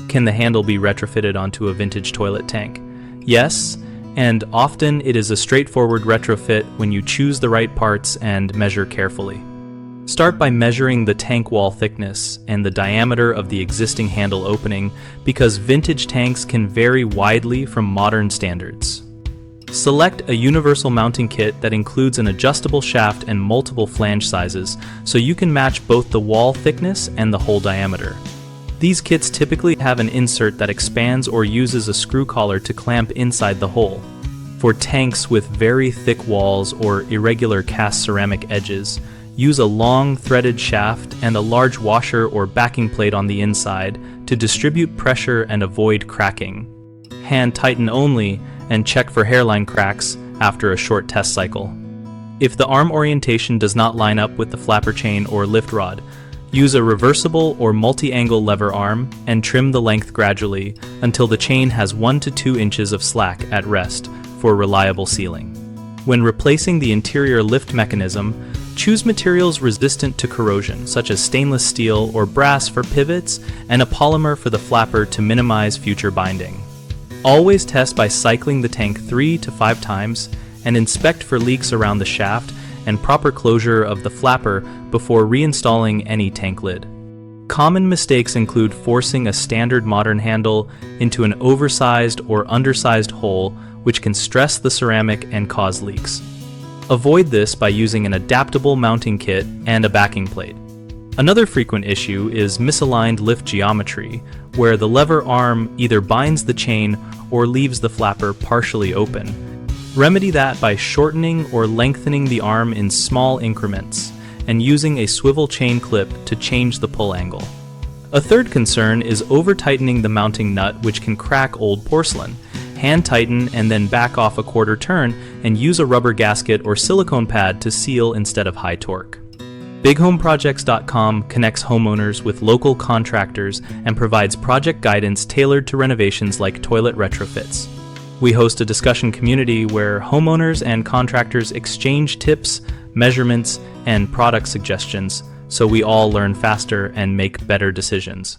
Can the handle be retrofitted onto a vintage toilet tank? Yes, and often it is a straightforward retrofit when you choose the right parts and measure carefully. Start by measuring the tank wall thickness and the diameter of the existing handle opening, because vintage tanks can vary widely from modern standards. Select a universal mounting kit that includes an adjustable shaft and multiple flange sizes, so you can match both the wall thickness and the hole diameter. These kits typically have an insert that expands or uses a screw collar to clamp inside the hole. For tanks with very thick walls or irregular cast ceramic edges, use a long threaded shaft and a large washer or backing plate on the inside to distribute pressure and avoid cracking. Hand tighten only and check for hairline cracks after a short test cycle. If the arm orientation does not line up with the flapper chain or lift rod, use a reversible or multi-angle lever arm and trim the length gradually until the chain has 1 to 2 inches of slack at rest for reliable sealing. When replacing the interior lift mechanism, choose materials resistant to corrosion, such as stainless steel or brass for pivots and a polymer for the flapper to minimize future binding. Always test by cycling the tank 3 to 5 times and inspect for leaks around the shaft and proper closure of the flapper before reinstalling any tank lid. Common mistakes include forcing a standard modern handle into an oversized or undersized hole, which can stress the ceramic and cause leaks. Avoid this by using an adaptable mounting kit and a backing plate. Another frequent issue is misaligned lift geometry, where the lever arm either binds the chain or leaves the flapper partially open. Remedy that by shortening or lengthening the arm in small increments and using a swivel chain clip to change the pull angle. A third concern is over-tightening the mounting nut, which can crack old porcelain. Hand tighten and then back off a quarter turn and use a rubber gasket or silicone pad to seal instead of high torque. BigHomeProjects.com connects homeowners with local contractors and provides project guidance tailored to renovations like toilet retrofits. We host a discussion community where homeowners and contractors exchange tips, measurements, and product suggestions, so we all learn faster and make better decisions.